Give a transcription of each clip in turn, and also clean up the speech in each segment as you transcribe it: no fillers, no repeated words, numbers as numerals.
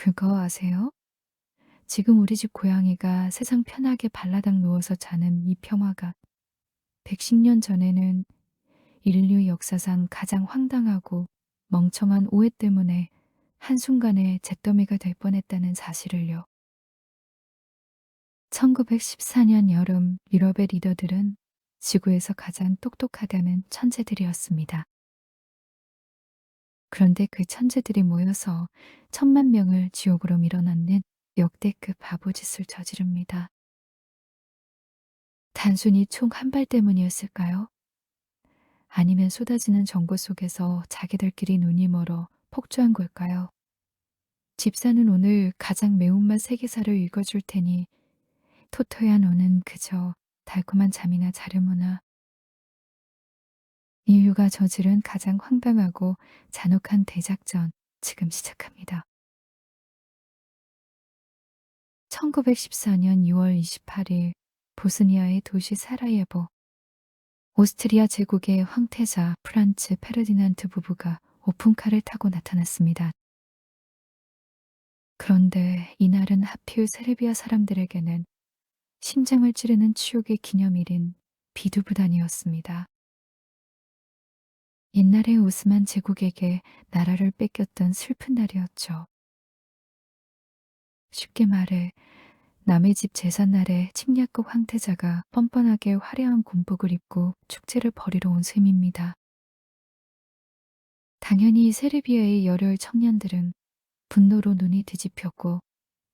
그거 아세요? 지금 우리 집 고양이가 세상 편하게 발라당 누워서 자는 이 평화가 110년 전에는 인류 역사상 가장 황당하고 멍청한 오해 때문에 한순간에 잿더미가 될 뻔했다는 사실을요. 1914년 여름 유럽의 리더들은 지구에서 가장 똑똑하다는 천재들이었습니다. 그런데 그 천재들이 모여서 1,000만 명을 지옥으로 밀어넣는 역대급 바보짓을 저지릅니다. 단순히 총 한 발 때문이었을까요? 아니면 쏟아지는 정보 속에서 자기들끼리 눈이 멀어 폭주한 걸까요? 집사는 오늘 가장 매운맛 세계사를 읽어줄 테니 토토야 너는 그저 달콤한 잠이나 자려무나. 인류가 저지른 가장 황당하고 잔혹한 대작전 지금 시작합니다. 1914년 6월 28일 보스니아의 도시 사라예보. 오스트리아 제국의 황태자 프란츠 페르디난트 부부가 오픈카를 타고 나타났습니다. 그런데 이날은 하필 세르비아 사람들에게는 심장을 찌르는 추억의 기념일인 비두부단이었습니다. 옛날에 오스만 제국에게 나라를 뺏겼던 슬픈 날이었죠. 쉽게 말해 남의 집 제삿날에 침략국 황태자가 뻔뻔하게 화려한 군복을 입고 축제를 벌이러 온 셈입니다. 당연히 세르비아의 열혈 청년들은 분노로 눈이 뒤집혔고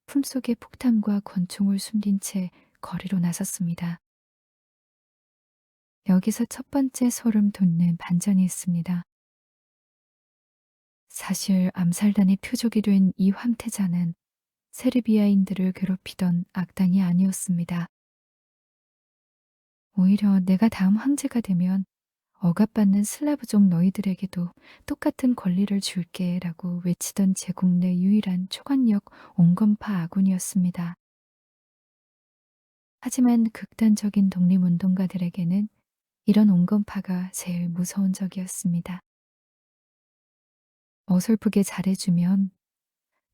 품속에 폭탄과 권총을 숨긴 채 거리로 나섰습니다. 여기서 첫 번째 소름 돋는 반전이 있습니다. 사실 암살단의 표적이 된 이 황태자는 세르비아인들을 괴롭히던 악당이 아니었습니다. 오히려 내가 다음 황제가 되면 억압받는 슬라브족 너희들에게도 똑같은 권리를 줄게 라고 외치던 제국 내 유일한 초관력 온건파 아군이었습니다. 하지만 극단적인 독립운동가들에게는 이런 온건파가 제일 무서운 적이었습니다. 어설프게 잘해주면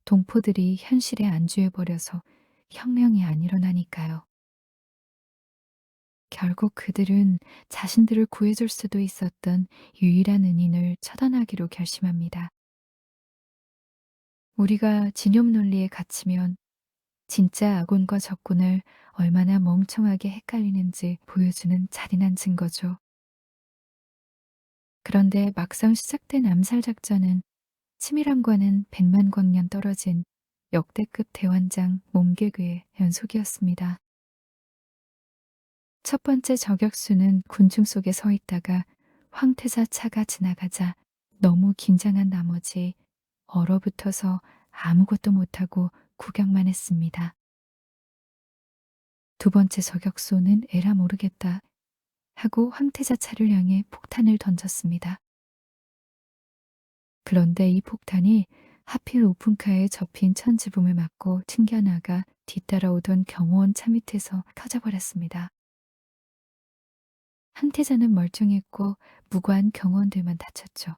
동포들이 현실에 안주해버려서 혁명이 안 일어나니까요. 결국 그들은 자신들을 구해줄 수도 있었던 유일한 은인을 처단하기로 결심합니다. 우리가 진영 논리에 갇히면 진짜 아군과 적군을 얼마나 멍청하게 헷갈리는지 보여주는 잔인한 증거죠. 그런데 막상 시작된 암살 작전은 치밀함과는 100만 광년 떨어진 역대급 대환장 몸개그의 연속이었습니다. 첫 번째 저격수는 군중 속에 서 있다가 황태자 차가 지나가자 너무 긴장한 나머지 얼어붙어서 아무것도 못하고 구경만 했습니다. 두 번째 저격수는 에라 모르겠다 하고 황태자 차를 향해 폭탄을 던졌습니다. 그런데 이 폭탄이 하필 오픈카에 접힌 천지붕을 맞고 튕겨나가 뒤따라오던 경호원 차 밑에서 터져버렸습니다. 황태자는 멀쩡했고 무고한 경호원들만 다쳤죠.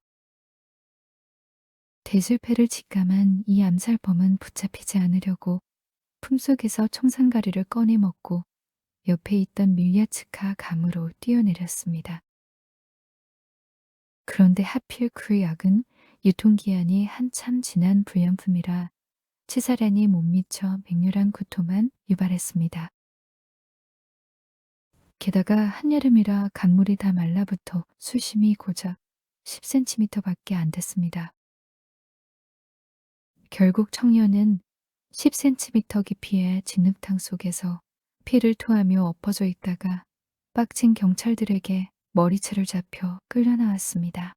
대실패를 직감한 이 암살범은 붙잡히지 않으려고 품속에서 청산가리를 꺼내 먹고 옆에 있던 밀야츠카 감으로 뛰어내렸습니다. 그런데 하필 그 약은 유통기한이 한참 지난 불량품이라 치사량이 못 미쳐 맹렬한 구토만 유발했습니다. 게다가 한여름이라 간물이 다 말라붙어 수심이 고작 10cm밖에 안 됐습니다. 결국 청년은 10cm 깊이의 진흙탕 속에서 피를 토하며 엎어져 있다가 빡친 경찰들에게 머리채를 잡혀 끌려나왔습니다.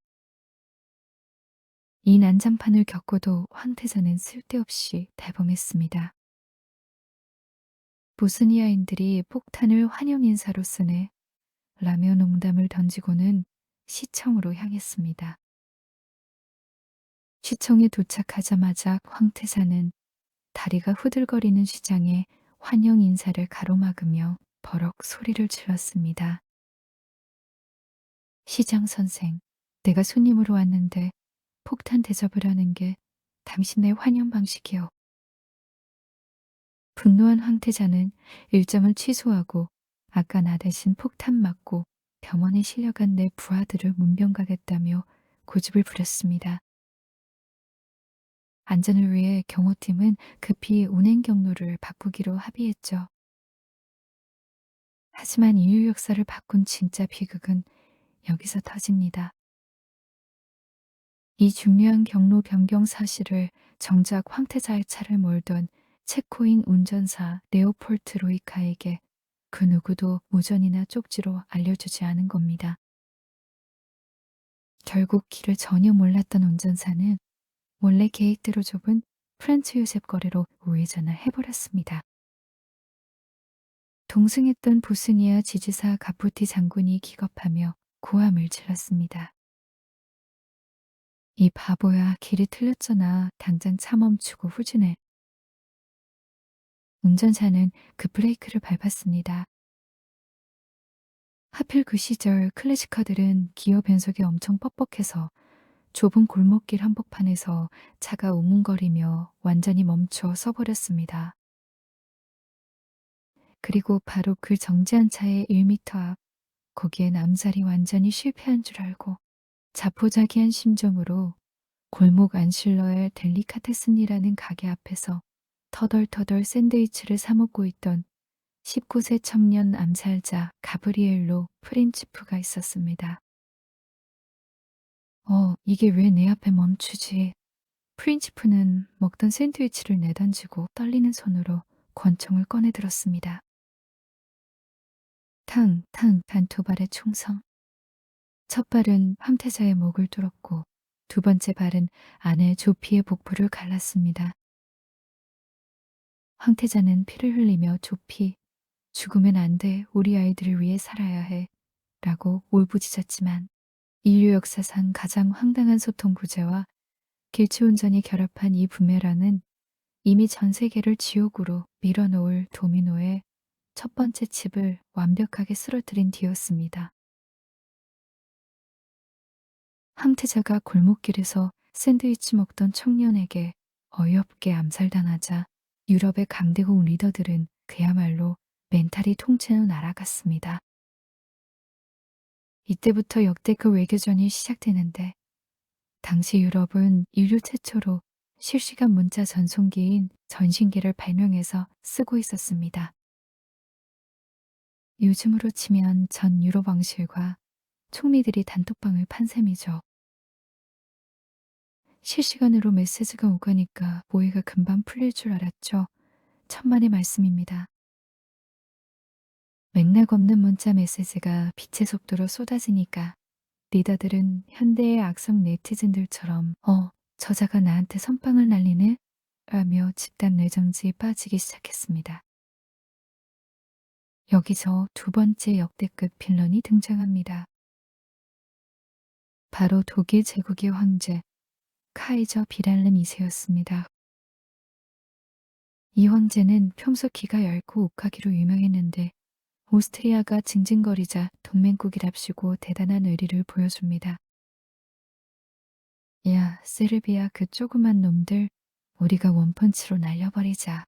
이 난장판을 겪고도 황태자는 쓸데없이 대범했습니다. 보스니아인들이 폭탄을 환영 인사로 쓰네 라며 농담을 던지고는 시청으로 향했습니다. 시청에 도착하자마자 황태자는 다리가 후들거리는 시장에 환영 인사를 가로막으며 버럭 소리를 질렀습니다. 시장 선생, 내가 손님으로 왔는데 폭탄 대접을 하는 게 당신의 환영 방식이요. 분노한 황태자는 일정을 취소하고 아까 나 대신 폭탄 맞고 병원에 실려간 내 부하들을 문병가겠다며 고집을 부렸습니다. 안전을 위해 경호팀은 급히 운행 경로를 바꾸기로 합의했죠. 하지만 인류 역사를 바꾼 진짜 비극은 여기서 터집니다. 이 중요한 경로 변경 사실을 정작 황태자의 차를 몰던 체코인 운전사 레오폴트 로이카에게 그 누구도 무전이나 쪽지로 알려주지 않은 겁니다. 결국 길을 전혀 몰랐던 운전사는 원래 계획대로 좁은 프란츠 요셉 거리로 우회전을 해버렸습니다. 동승했던 보스니아 지지사 가푸티 장군이 기겁하며 고함을 질렀습니다. 이 바보야, 길이 틀렸잖아. 당장 차 멈추고 후진해. 운전사는 급브레이크를 밟았습니다. 하필 그 시절 클래식카들은 기어 변속이 엄청 뻑뻑해서 좁은 골목길 한복판에서 차가 우문거리며 완전히 멈춰 서버렸습니다. 그리고 바로 그 정지한 차의 1미터 앞, 거기에 남살이 완전히 실패한 줄 알고 자포자기한 심정으로 골목 안실러의 델리카테슨이라는 가게 앞에서 터덜터덜 샌드위치를 사 먹고 있던 19세 청년 암살자 가브리엘로 프린치프가 있었습니다. 이게 왜 내 앞에 멈추지? 프린치프는 먹던 샌드위치를 내던지고 떨리는 손으로 권총을 꺼내 들었습니다. 탕, 탕, 단두 발의 총성. 첫 발은 황태자의 목을 뚫었고 두 번째 발은 아내 조피의 복부를 갈랐습니다. 황태자는 피를 흘리며 조피, 죽으면 안 돼. 우리 아이들을 위해 살아야 해. 라고 울부짖었지만 인류 역사상 가장 황당한 소통 구제와 길치운전이 결합한 이 부메랑은 이미 전 세계를 지옥으로 밀어놓을 도미노의 첫 번째 칩을 완벽하게 쓰러뜨린 뒤였습니다. 황태자가 골목길에서 샌드위치 먹던 청년에게 어이없게 암살당하자 유럽의 강대국 리더들은 그야말로 멘탈이 통째로 날아갔습니다. 이때부터 역대급 외교전이 시작되는데 당시 유럽은 인류 최초로 실시간 문자 전송기인 전신기를 발명해서 쓰고 있었습니다. 요즘으로 치면 전 유럽 왕실과 총리들이 단톡방을 판 셈이죠. 실시간으로 메시지가 오가니까 오해가 금방 풀릴 줄 알았죠. 천만의 말씀입니다. 맥락 없는 문자 메시지가 빛의 속도로 쏟아지니까 리더들은 현대의 악성 네티즌들처럼 저자가 나한테 선빵을 날리네? 라며 집단 뇌정지에 빠지기 시작했습니다. 여기서 두 번째 역대급 빌런이 등장합니다. 바로 독일 제국의 황제 카이저 비랄렘 2세였습니다. 이 황제는 평소 기가 얇고 욱하기로 유명했는데 오스트리아가 징징거리자 동맹국이랍시고 대단한 의리를 보여줍니다. 야, 세르비아 그 조그만 놈들 우리가 원펀치로 날려버리자.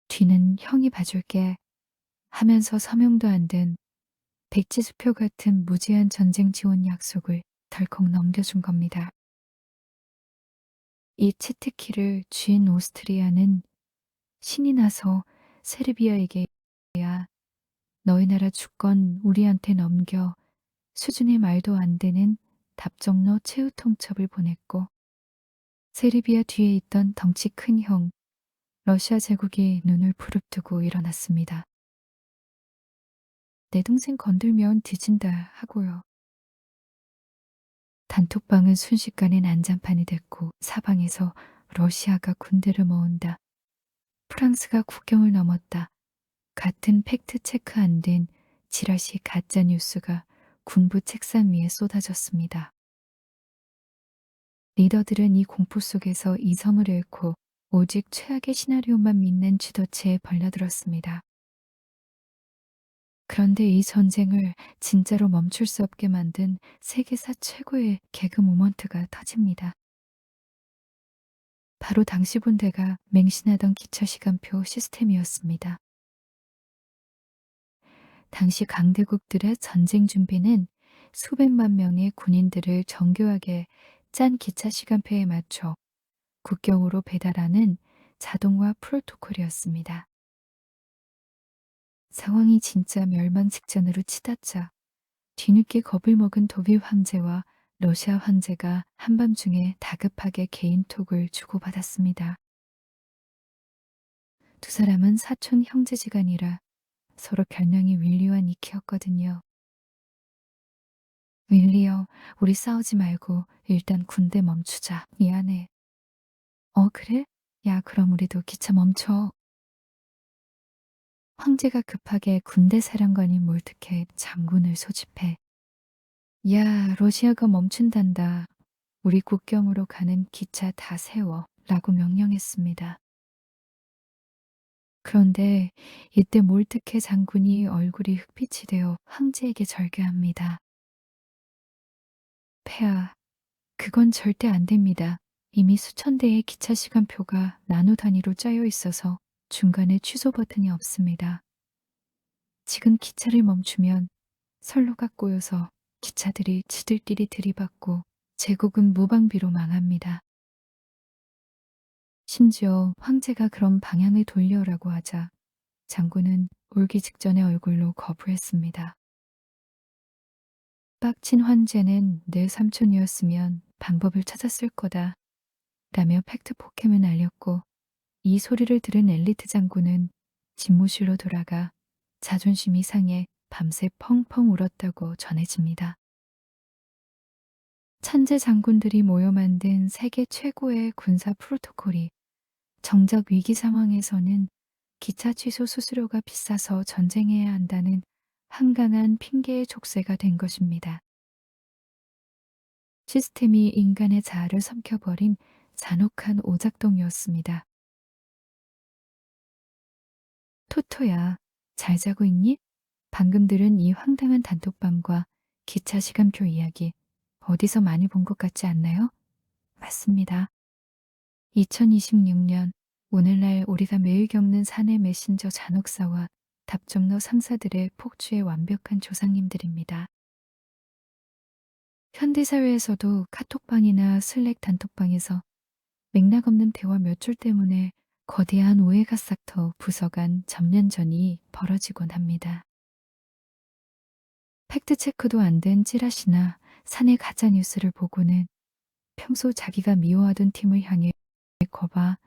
뒤는 형이 봐줄게 하면서 서명도 안 된 백지수표 같은 무제한 전쟁 지원 약속을 덜컥 넘겨준 겁니다. 이 치트키를 쥔 오스트리아는 신이 나서 세르비아에게 야, 너희 나라 주권 우리한테 넘겨 수준의 말도 안 되는 답정너 최후 통첩을 보냈고 세르비아 뒤에 있던 덩치 큰 형 러시아 제국이 눈을 부릅뜨고 일어났습니다. 내 동생 건들면 뒤진다 하고요. 단톡방은 순식간에 난장판이 됐고 사방에서 러시아가 군대를 모은다. 프랑스가 국경을 넘었다. 같은 팩트 체크 안 된 지라시 가짜 뉴스가 군부 책상 위에 쏟아졌습니다. 리더들은 이 공포 속에서 이성을 잃고 오직 최악의 시나리오만 믿는 지도체에 벌려들었습니다. 그런데 이 전쟁을 진짜로 멈출 수 없게 만든 세계사 최고의 개그 모먼트가 터집니다. 바로 당시 본대가 맹신하던 기차 시간표 시스템이었습니다. 당시 강대국들의 전쟁 준비는 수백만 명의 군인들을 정교하게 짠 기차 시간표에 맞춰 국경으로 배달하는 자동화 프로토콜이었습니다. 상황이 진짜 멸망 직전으로 치닫자 뒤늦게 겁을 먹은 독일 황제와 러시아 황제가 한밤중에 다급하게 개인톡을 주고받았습니다. 두 사람은 사촌 형제지간이라 서로 별명이 윌리와 니키였거든요. 윌리여, 우리 싸우지 말고 일단 군대 멈추자. 미안해. 그래? 야, 그럼 우리도 기차 멈춰. 황제가 급하게 군대 사령관인 몰트케 장군을 소집해. 야, 러시아가 멈춘단다. 우리 국경으로 가는 기차 다 세워. 라고 명령했습니다. 그런데 이때 몰트케 장군이 얼굴이 흑빛이 되어 황제에게 절규합니다. 폐하, 그건 절대 안 됩니다. 이미 수천 대의 기차 시간표가 나노 단위로 짜여 있어서 중간에 취소 버튼이 없습니다. 지금 기차를 멈추면 선로가 꼬여서 기차들이 지들끼리 들이받고 제국은 무방비로 망합니다. 심지어 황제가 그런 방향을 돌려라고 하자 장군은 울기 직전의 얼굴로 거부했습니다. 빡친 황제는 내 삼촌이었으면 방법을 찾았을 거다 라며 팩트 폭행을 날렸고 이 소리를 들은 엘리트 장군은 집무실로 돌아가 자존심이 상해 밤새 펑펑 울었다고 전해집니다. 천재 장군들이 모여 만든 세계 최고의 군사 프로토콜이 정작 위기 상황에서는 기차 취소 수수료가 비싸서 전쟁해야 한다는 한강한 핑계의 족쇄가 된 것입니다. 시스템이 인간의 자아를 삼켜버린 잔혹한 오작동이었습니다. 토토야, 잘 자고 있니? 방금 들은 이 황당한 단톡방과 기차 시간표 이야기 어디서 많이 본 것 같지 않나요? 맞습니다. 2026년 오늘날 우리가 매일 겪는 사내 메신저 잔혹사와 답정너 상사들의 폭주의 완벽한 조상님들입니다. 현대사회에서도 카톡방이나 슬랙 단톡방에서 맥락 없는 대화 몇 줄 때문에 거대한 오해가 싹터 부서간 전면전이 벌어지곤 합니다. 팩트체크도 안 된 찌라시나 사내 가짜뉴스를 보고는 평소 자기가 미워하던 팀을 향해 거봐,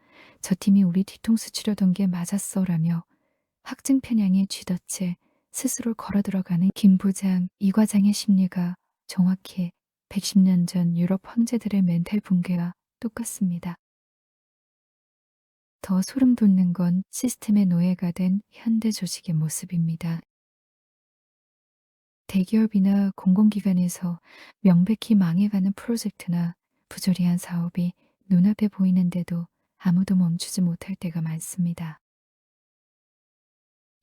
저 팀이 우리 뒤통수 치려던 게 맞았어 라며 확증 편향에 쥐덫에 스스로 걸어 들어가는 김 부장, 이 과장의 심리가 정확히 110년 전 유럽 황제들의 멘탈 붕괴와 똑같습니다. 더 소름 돋는 건 시스템의 노예가 된 현대 조직의 모습입니다. 대기업이나 공공기관에서 명백히 망해가는 프로젝트나 부조리한 사업이 눈앞에 보이는데도 아무도 멈추지 못할 때가 많습니다.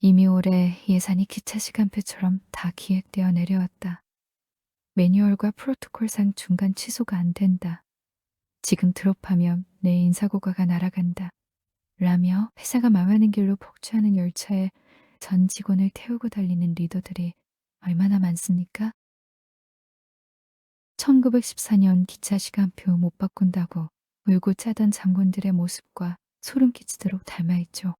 이미 올해 예산이 기차 시간표처럼 다 기획되어 내려왔다. 매뉴얼과 프로토콜상 중간 취소가 안 된다. 지금 드롭하면 내 인사고과가 날아간다. 라며 회사가 망하는 길로 폭주하는 열차에 전 직원을 태우고 달리는 리더들이 얼마나 많습니까? 1914년 기차 시간표 못 바꾼다고 울고 짜던 장군들의 모습과 소름 끼치도록 닮아있죠.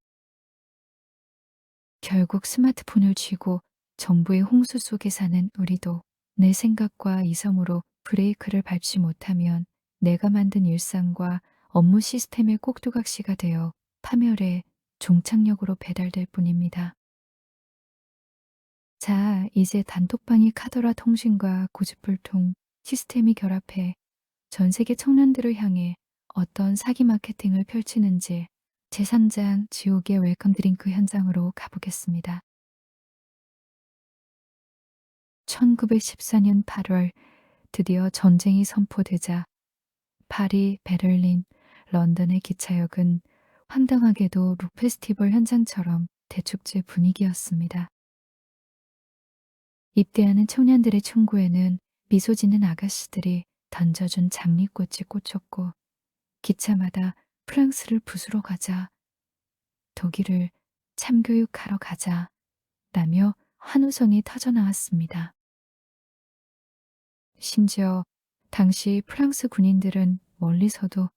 결국 스마트폰을 쥐고 정부의 홍수 속에 사는 우리도 내 생각과 이성으로 브레이크를 밟지 못하면 내가 만든 일상과 업무 시스템의 꼭두각시가 되어 파멸의 종착역으로 배달될 뿐입니다. 자, 이제 단톡방이 카더라 통신과 고집불통 시스템이 결합해 전 세계 청년들을 향해 어떤 사기 마케팅을 펼치는지 제3장 지옥의 웰컴 드링크 현장으로 가보겠습니다. 1914년 8월 드디어 전쟁이 선포되자 파리, 베를린, 런던의 기차역은 황당하게도 록 페스티벌 현장처럼 대축제 분위기였습니다. 입대하는 청년들의 총구에는 미소 짓는 아가씨들이 던져준 장미꽃이 꽂혔고 기차마다 프랑스를 부수러 가자, 독일을 참교육하러 가자, 라며 환호성이 터져나왔습니다. 심지어 당시 프랑스 군인들은 멀리서도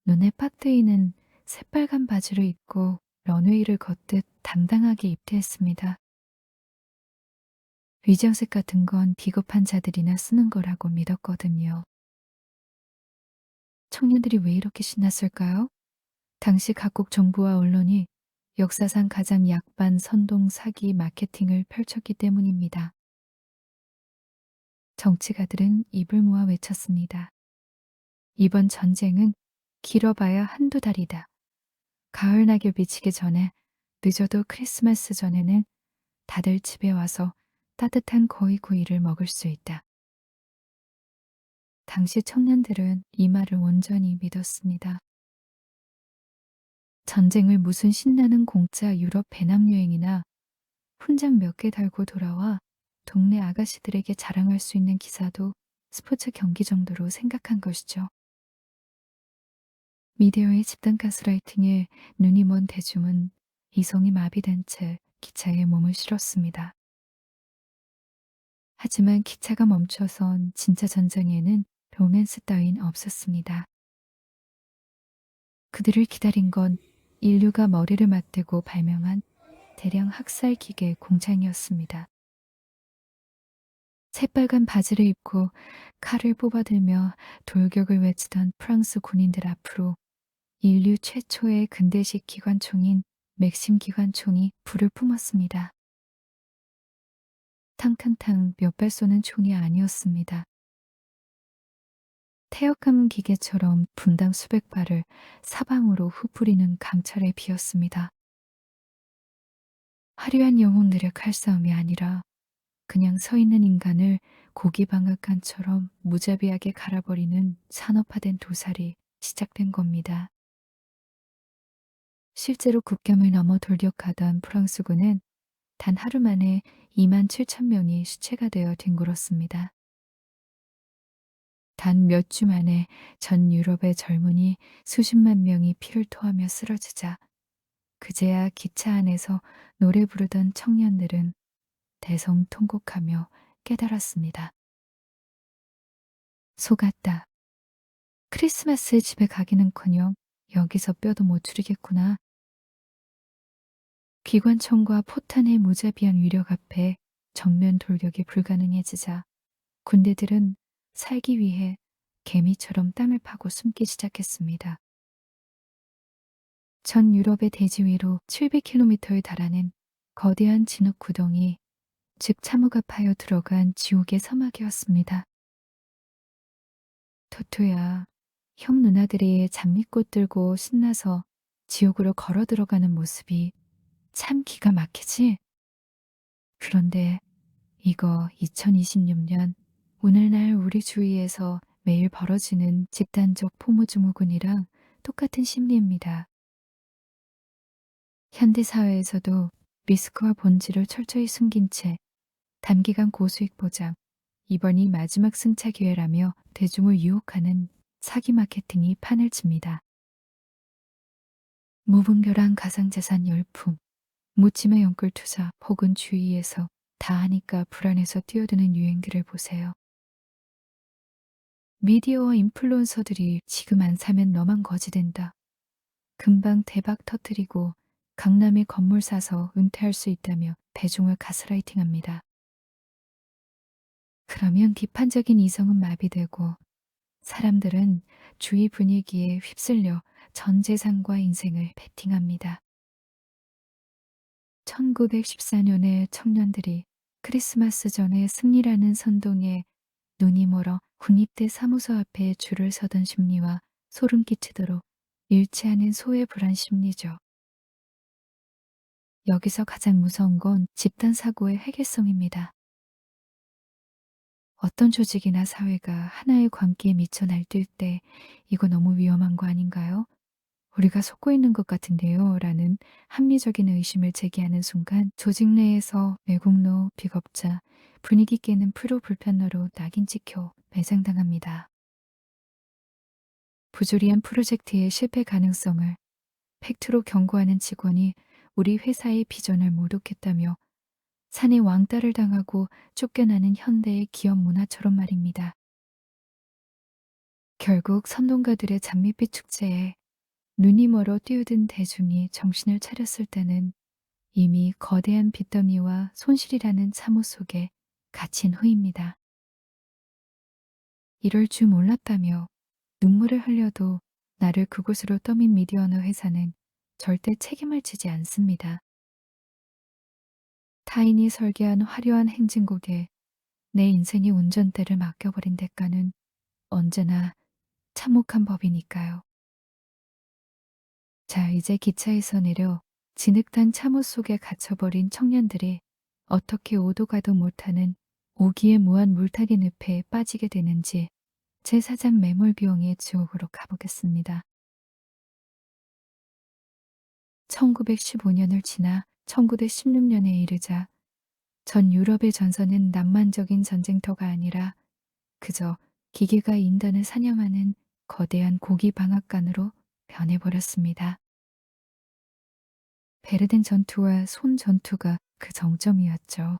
눈에 팍 트이는 새빨간 바지를 입고 런웨이를 걷듯 당당하게 입대했습니다. 위장색 같은 건 비겁한 자들이나 쓰는 거라고 믿었거든요. 청년들이 왜 이렇게 신났을까요? 당시 각국 정부와 언론이 역사상 가장 약반 선동 사기 마케팅을 펼쳤기 때문입니다. 정치가들은 입을 모아 외쳤습니다. 이번 전쟁은 길어봐야 한두 달이다. 가을 낙엽이 지기 전에, 늦어도 크리스마스 전에는 다들 집에 와서 따뜻한 거위구이를 먹을 수 있다. 당시 청년들은 이 말을 온전히 믿었습니다. 전쟁을 무슨 신나는 공짜 유럽 배낭여행이나 훈장 몇 개 달고 돌아와 동네 아가씨들에게 자랑할 수 있는 기사도 스포츠 경기 정도로 생각한 것이죠. 미디어의 집단 가스라이팅에 눈이 먼 대중은 이성이 마비된 채 기차에 몸을 실었습니다. 하지만 기차가 멈춰선 진짜 전쟁에는 로맨스 따윈 없었습니다. 그들을 기다린 건 인류가 머리를 맞대고 발명한 대량 학살 기계 공장이었습니다. 새빨간 바지를 입고 칼을 뽑아들며 돌격을 외치던 프랑스 군인들 앞으로 인류 최초의 근대식 기관총인 맥심 기관총이 불을 뿜었습니다. 탕탕탕 몇 발 쏘는 총이 아니었습니다. 태역함 기계처럼 분당 수백 발을 사방으로 흩뿌리는 강철의 비였습니다. 화려한 영웅들의 칼싸움이 아니라 그냥 서 있는 인간을 고기방앗간처럼 무자비하게 갈아버리는 산업화된 도살이 시작된 겁니다. 실제로 국경을 넘어 돌격하던 프랑스군은 단 하루 만에 2만 7천 명이 수체가 되어 뒹굴었습니다. 단 몇 주 만에 전 유럽의 젊은이 수십만 명이 피를 토하며 쓰러지자 그제야 기차 안에서 노래 부르던 청년들은 대성통곡하며 깨달았습니다. 속았다. 크리스마스에 집에 가기는커녕 여기서 뼈도 못 추리겠구나. 기관총과 포탄의 무자비한 위력 앞에 정면 돌격이 불가능해지자 군대들은 살기 위해 개미처럼 땅을 파고 숨기 시작했습니다. 전 유럽의 대지 위로 700km에 달하는 거대한 진흙 구덩이, 즉 참호가 파여 들어간 지옥의 사막이었습니다. 토토야, 형 누나들이 장미꽃 들고 신나서 지옥으로 걸어 들어가는 모습이 참 기가 막히지? 그런데 이거 2026년 오늘날 우리 주위에서 매일 벌어지는 집단적 포모증후군이랑 똑같은 심리입니다. 현대사회에서도 리스크와 본질을 철저히 숨긴 채 단기간 고수익 보장, 이번이 마지막 승차 기회라며 대중을 유혹하는 사기 마케팅이 판을 칩니다. 무분별한 가상자산 열풍, 묻지마 연끌 투자 혹은 주위에서 다 하니까 불안해서 뛰어드는 유행들을 보세요. 미디어와 인플루언서들이 지금 안 사면 너만 거지된다. 금방 대박 터뜨리고 강남에 건물 사서 은퇴할 수 있다며 대중을 가스라이팅합니다. 그러면 비판적인 이성은 마비되고 사람들은 주위 분위기에 휩쓸려 전 재산과 인생을 베팅합니다. 1914년에 청년들이 크리스마스 전에 승리라는 선동에 눈이 멀어 군입대 사무소 앞에 줄을 서던 심리와 소름 끼치도록 일치하는 소외 불안 심리죠. 여기서 가장 무서운 건 집단 사고의 회계성입니다. 어떤 조직이나 사회가 하나의 광기에 미쳐 날뛸 때 이거 너무 위험한 거 아닌가요? 우리가 속고 있는 것 같은데요. 라는 합리적인 의심을 제기하는 순간 조직 내에서 외국노, 비겁자, 분위기 깨는 프로 불편러로 낙인 찍혀 매장당합니다. 부조리한 프로젝트의 실패 가능성을 팩트로 경고하는 직원이 우리 회사의 비전을 모독했다며 산에 왕따를 당하고 쫓겨나는 현대의 기업 문화처럼 말입니다. 결국 선동가들의 장밋빛 축제에 눈이 멀어 뛰어든 대중이 정신을 차렸을 때는 이미 거대한 빚더미와 손실이라는 참호 속에 갇힌 후입니다. 이럴 줄 몰랐다며 눈물을 흘려도 나를 그곳으로 떠민 미디어너 회사는 절대 책임을 지지 않습니다. 타인이 설계한 화려한 행진곡에 내 인생의 운전대를 맡겨버린 대가는 언제나 참혹한 법이니까요. 자, 이제 기차에서 내려 진흙탕 참호 속에 갇혀버린 청년들이 어떻게 오도 가도 못하는 오기의 무한 물타기 늪에 빠지게 되는지 제4장 매몰 비용의 지옥으로 가보겠습니다. 1915년을 지나 1916년에 이르자 전 유럽의 전선은 낭만적인 전쟁터가 아니라 그저 기계가 인간을 사냥하는 거대한 고기 방앗간으로 변해버렸습니다. 베르덴 전투와 손 전투가 그 정점이었죠.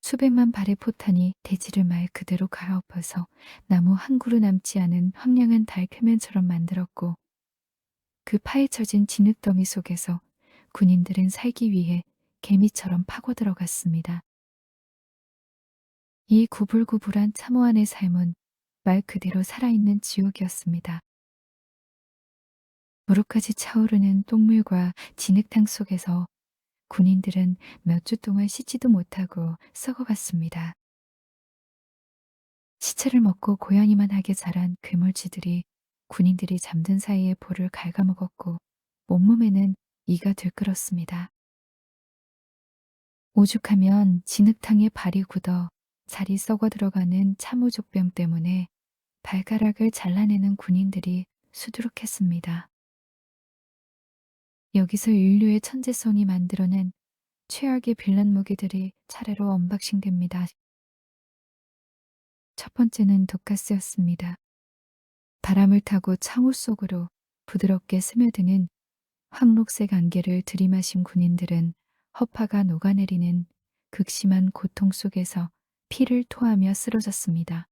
수백만 발의 포탄이 대지를 말 그대로 갈아엎어서 나무 한 그루 남지 않은 황량한 달 표면처럼 만들었고 그 파헤쳐진 진흙더미 속에서 군인들은 살기 위해 개미처럼 파고 들어갔습니다. 이 구불구불한 참호 안의 삶은 말 그대로 살아있는 지옥이었습니다. 무릎까지 차오르는 똥물과 진흙탕 속에서 군인들은 몇 주 동안 씻지도 못하고 썩어갔습니다. 시체를 먹고 고양이만 하게 자란 괴물쥐들이 군인들이 잠든 사이에 볼을 갉아먹었고 온몸에는 이가 들끓었습니다. 오죽하면 진흙탕에 발이 굳어 살이 썩어 들어가는 참호족병 때문에 발가락을 잘라내는 군인들이 수두룩했습니다. 여기서 인류의 천재성이 만들어낸 최악의 빌런 무기들이 차례로 언박싱됩니다. 첫 번째는 독가스였습니다. 바람을 타고 창호 속으로 부드럽게 스며드는 황록색 안개를 들이마신 군인들은 허파가 녹아내리는 극심한 고통 속에서 피를 토하며 쓰러졌습니다.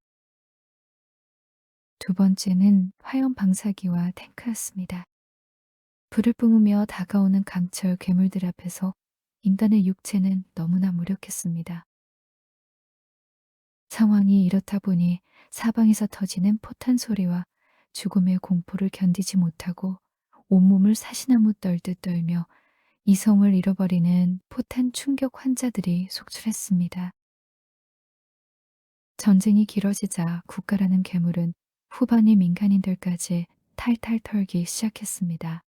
두 번째는 화염 방사기와 탱크였습니다. 불을 뿜으며 다가오는 강철 괴물들 앞에서 인간의 육체는 너무나 무력했습니다. 상황이 이렇다 보니 사방에서 터지는 포탄 소리와 죽음의 공포를 견디지 못하고 온몸을 사시나무 떨듯 떨며 이성을 잃어버리는 포탄 충격 환자들이 속출했습니다. 전쟁이 길어지자 국가라는 괴물은 후반의 민간인들까지 탈탈 털기 시작했습니다.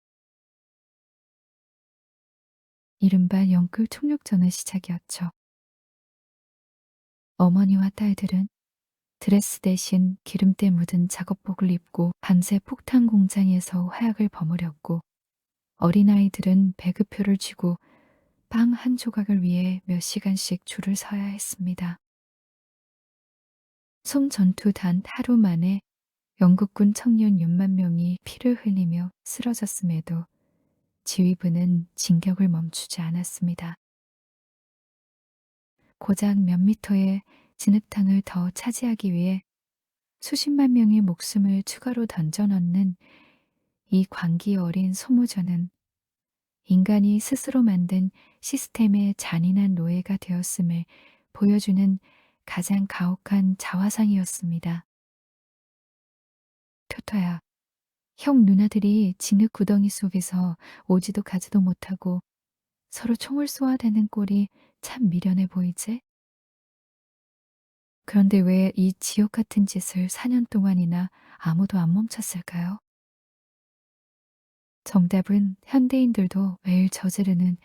이른바 영끌 총력전의 시작이었죠. 어머니와 딸들은 드레스 대신 기름때 묻은 작업복을 입고 밤새 폭탄 공장에서 화약을 버무렸고 어린아이들은 배급표를 쥐고 빵 한 조각을 위해 몇 시간씩 줄을 서야 했습니다. 솜 전투 단 하루 만에 영국군 청년 6만 명이 피를 흘리며 쓰러졌음에도 지휘부는 진격을 멈추지 않았습니다. 고작 몇 미터의 진흙탕을 더 차지하기 위해 수십만 명의 목숨을 추가로 던져넣는 이 광기 어린 소모전은 인간이 스스로 만든 시스템의 잔인한 노예가 되었음을 보여주는 가장 가혹한 자화상이었습니다. 표터야, 형 누나들이 진흙 구덩이 속에서 오지도 가지도 못하고 서로 총을 쏘아대는 꼴이 참 미련해 보이지? 그런데 왜 이 지옥 같은 짓을 4년 동안이나 아무도 안 멈췄을까요? 정답은 현대인들도 매일 저지르는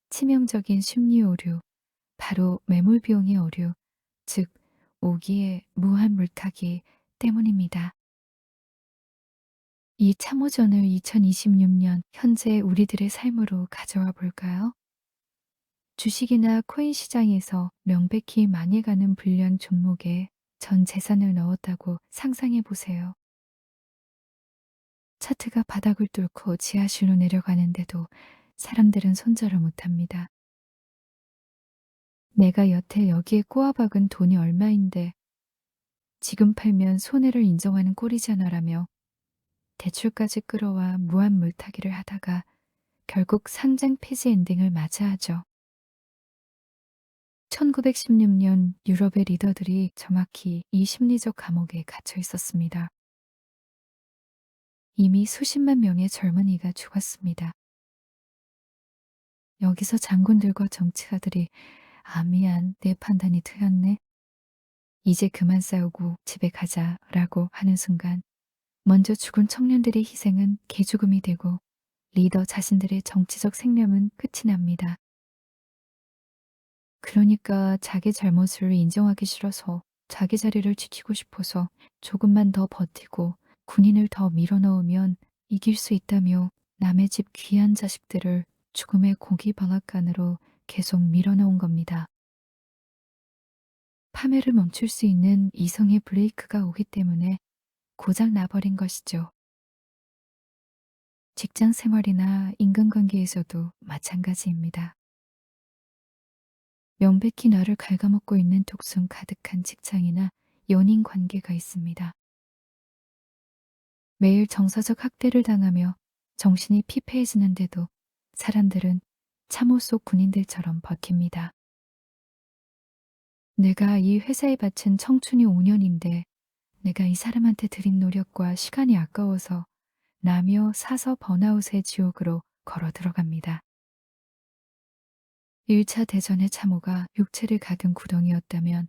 치명적인 심리 오류, 바로 매몰 비용의 오류, 즉 오기의 무한 물타기 때문입니다. 이 참호전을 2026년 현재 우리들의 삶으로 가져와 볼까요? 주식이나 코인 시장에서 명백히 망해가는 불량 종목에 전 재산을 넣었다고 상상해 보세요. 차트가 바닥을 뚫고 지하실로 내려가는데도 사람들은 손절을 못합니다. 내가 여태 여기에 꼬아박은 돈이 얼마인데 지금 팔면 손해를 인정하는 꼴이잖아라며 대출까지 끌어와 무한 물타기를 하다가 결국 상장 폐지 엔딩을 맞이하죠. 1916년 유럽의 리더들이 정확히 이 심리적 감옥에 갇혀 있었습니다. 이미 수십만 명의 젊은이가 죽었습니다. 여기서 장군들과 정치가들이 아, 미안, 내 판단이 틀렸네. 이제 그만 싸우고 집에 가자라고 하는 순간 먼저 죽은 청년들의 희생은 개죽음이 되고 리더 자신들의 정치적 생명은 끝이 납니다. 그러니까 자기 잘못을 인정하기 싫어서 자기 자리를 지키고 싶어서 조금만 더 버티고 군인을 더 밀어넣으면 이길 수 있다며 남의 집 귀한 자식들을 죽음의 고기방앗간으로 계속 밀어넣은 겁니다. 파멸을 멈출 수 있는 이성의 브레이크가 오기 때문에 고장 나버린 것이죠. 직장 생활이나 인간관계에서도 마찬가지입니다. 명백히 나를 갉아먹고 있는 독sun 가득한 직장이나 연인 관계가 있습니다. 매일 정서적 학대를 당하며 정신이 피폐해지는데도 사람들은 참호 속 군인들처럼 버팁니다. 내가 이 회사에 바친 청춘이 5년인데 내가 이 사람한테 들인 노력과 시간이 아까워서 나며 사서 번아웃의 지옥으로 걸어 들어갑니다. 1차 대전의 참호가 육체를 가둔 구덩이였다면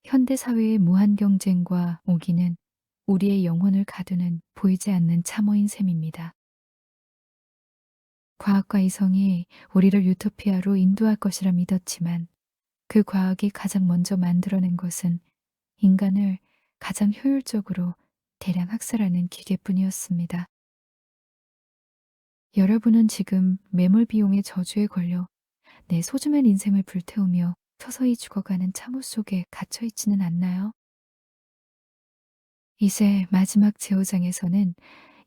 현대 사회의 무한 경쟁과 오기는 우리의 영혼을 가두는 보이지 않는 참호인 셈입니다. 과학과 이성이 우리를 유토피아로 인도할 것이라 믿었지만 그 과학이 가장 먼저 만들어낸 것은 인간을 가장 효율적으로 대량 학살하는 기계뿐이었습니다. 여러분은 지금 매몰 비용의 저주에 걸려 내 소중한 인생을 불태우며 서서히 죽어가는 참호 속에 갇혀 있지는 않나요? 이제 마지막 제호장에서는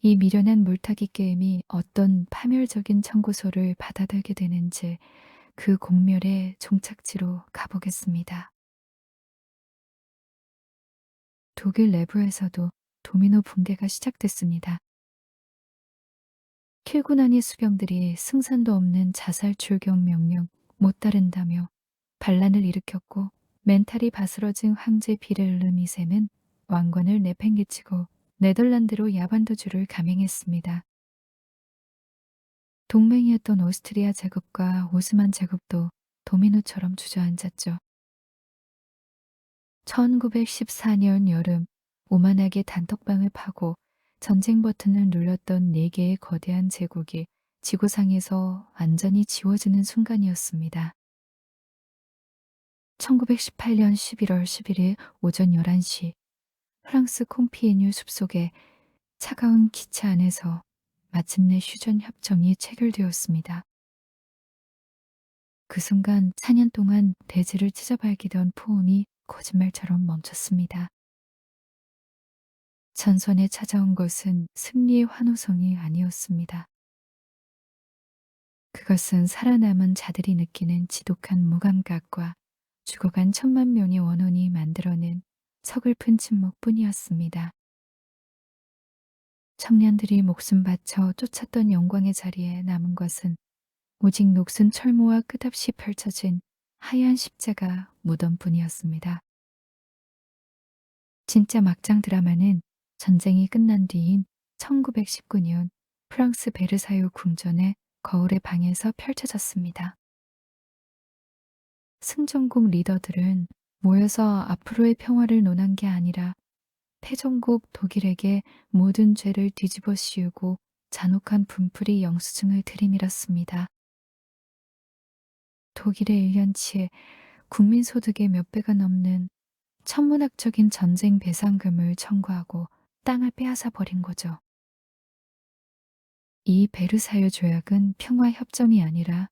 이 미련한 물타기 게임이 어떤 파멸적인 청구서를 받아들게 되는지 그 공멸의 종착지로 가보겠습니다. 독일 내부에서도 도미노 붕괴가 시작됐습니다. 킬고난이 수병들이 승산도 없는 자살 출격 명령 못 따른다며 반란을 일으켰고 멘탈이 바스러진 황제 비렐름 2세는 왕관을 내팽개치고 네덜란드로 야반도주를 감행했습니다. 동맹이었던 오스트리아 제국과 오스만 제국도 도미노처럼 주저앉았죠. 1914년 여름 오만하게 단톡방을 파고 전쟁 버튼을 눌렀던 4개의 거대한 제국이 지구상에서 완전히 지워지는 순간이었습니다. 1918년 11월 11일 오전 11시 프랑스 콩피에뉴 숲속의 차가운 기차 안에서 마침내 휴전 협정이 체결되었습니다. 그 순간 4년 동안 대지를 찢어밟기던 포옹이 거짓말처럼 멈췄습니다. 전선에 찾아온 것은 승리의 환호성이 아니었습니다. 그것은 살아남은 자들이 느끼는 지독한 무감각과 죽어간 1,000만 명의 원혼이 만들어낸 서글픈 침묵뿐이었습니다. 청년들이 목숨 바쳐 쫓았던 영광의 자리에 남은 것은 오직 녹슨 철모와 끝없이 펼쳐진 하얀 십자가 무덤뿐이었습니다. 진짜 막장 드라마는 전쟁이 끝난 뒤인 1919년 프랑스 베르사유 궁전의 거울의 방에서 펼쳐졌습니다. 승전국 리더들은 모여서 앞으로의 평화를 논한 게 아니라 패전국 독일에게 모든 죄를 뒤집어 씌우고 잔혹한 분풀이 영수증을 들이밀었습니다. 독일의 1년치의 국민소득의 몇 배가 넘는 천문학적인 전쟁 배상금을 청구하고 땅을 빼앗아 버린 거죠. 이 베르사유 조약은 평화 협정이 아니라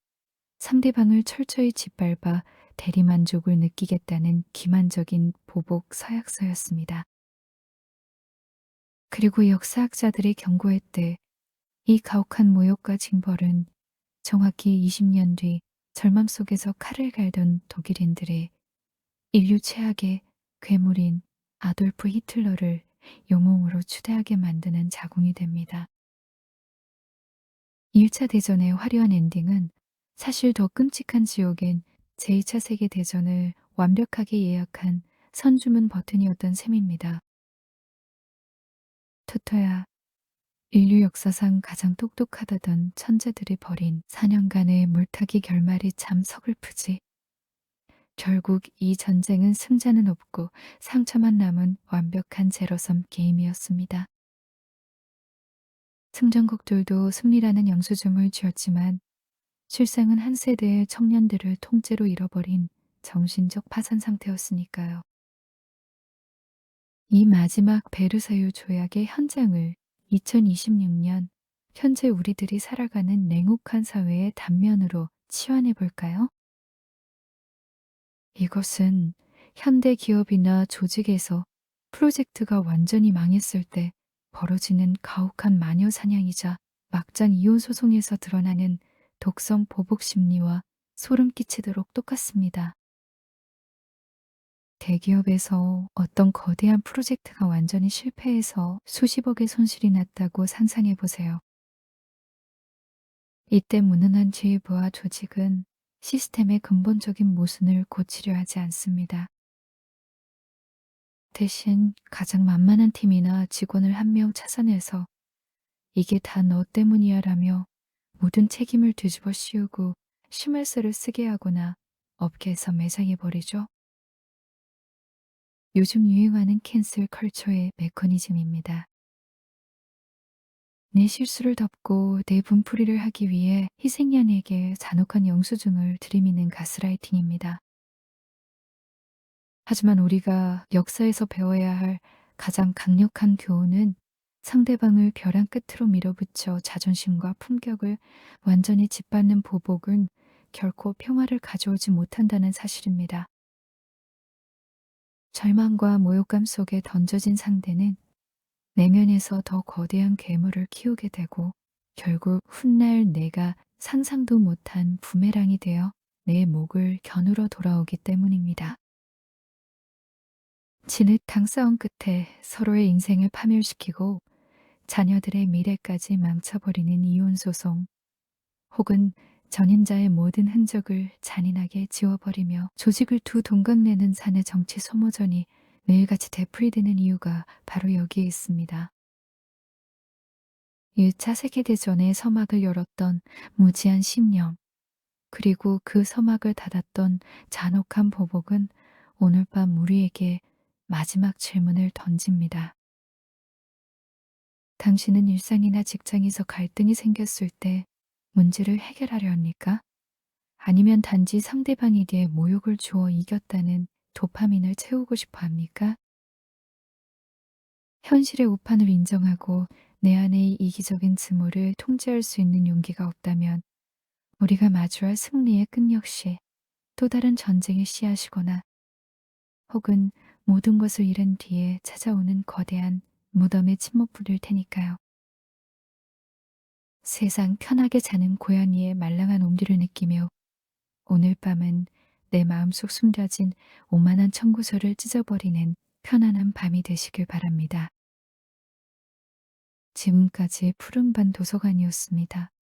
상대방을 철저히 짓밟아 대리만족을 느끼겠다는 기만적인 보복 서약서였습니다. 그리고 역사학자들이 경고했대. 이 가혹한 모욕과 징벌은 정확히 20년 뒤 절망 속에서 칼을 갈던 독일인들의 인류 최악의 괴물인 아돌프 히틀러를 영웅으로 추대하게 만드는 자궁이 됩니다. 1차 대전의 화려한 엔딩은 사실 더 끔찍한 지옥인 제2차 세계대전을 완벽하게 예약한 선주문 버튼이었던 셈입니다. 토토야, 인류 역사상 가장 똑똑하다던 천재들이 벌인 4년간의 물타기 결말이 참 서글프지. 결국 이 전쟁은 승자는 없고 상처만 남은 완벽한 제로섬 게임이었습니다. 승전국들도 승리라는 영수증을 쥐었지만 실상은 한 세대의 청년들을 통째로 잃어버린 정신적 파산 상태였으니까요. 이 마지막 베르사유 조약의 현장을 2026년 현재 우리들이 살아가는 냉혹한 사회의 단면으로 치환해 볼까요? 이것은 현대 기업이나 조직에서 프로젝트가 완전히 망했을 때 벌어지는 가혹한 마녀 사냥이자 막장 이혼 소송에서 드러나는 독성 보복 심리와 소름 끼치도록 똑같습니다. 대기업에서 어떤 거대한 프로젝트가 완전히 실패해서 수십억의 손실이 났다고 상상해 보세요. 이때 무능한 지휘부와 조직은 시스템의 근본적인 모순을 고치려 하지 않습니다. 대신 가장 만만한 팀이나 직원을 한 명 찾아내서 이게 다 너 때문이야 라며 모든 책임을 뒤집어 씌우고 심할서를 쓰게 하거나 업계에서 매장해버리죠. 요즘 유행하는 캔슬 컬처의 메커니즘입니다. 내 실수를 덮고 내 분풀이를 하기 위해 희생양에게 잔혹한 영수증을 들이미는 가스라이팅입니다. 하지만 우리가 역사에서 배워야 할 가장 강력한 교훈은 상대방을 벼랑 끝으로 밀어붙여 자존심과 품격을 완전히 짓밟는 보복은 결코 평화를 가져오지 못한다는 사실입니다. 절망과 모욕감 속에 던져진 상대는 내면에서 더 거대한 괴물을 키우게 되고 결국 훗날 내가 상상도 못한 부메랑이 되어 내 목을 겨누러 돌아오기 때문입니다. 진흙탕 싸움 끝에 서로의 인생을 파멸시키고 자녀들의 미래까지 망쳐버리는 이혼소송, 혹은 전임자의 모든 흔적을 잔인하게 지워버리며 조직을 두 동강내는 산의 정치 소모전이 매일같이 되풀이되는 이유가 바로 여기에 있습니다. 1차 세계대전의 서막을 열었던 무지한 심령, 그리고 그 서막을 닫았던 잔혹한 보복은 오늘 밤 우리에게 마지막 질문을 던집니다. 당신은 일상이나 직장에서 갈등이 생겼을 때 문제를 해결하려 합니까? 아니면 단지 상대방에게 모욕을 주어 이겼다는 도파민을 채우고 싶어 합니까? 현실의 오판을 인정하고 내 안의 이기적인 증오를 통제할 수 있는 용기가 없다면 우리가 마주할 승리의 끝 역시 또 다른 전쟁의 씨앗이거나 혹은 모든 것을 잃은 뒤에 찾아오는 거대한 무덤의 침묵불일 테니까요. 세상 편하게 자는 고양이의 말랑한 온기를 느끼며 오늘 밤은 내 마음속 숨겨진 오만한 청구서를 찢어버리는 편안한 밤이 되시길 바랍니다. 지금까지 푸른밤 도서관이었습니다.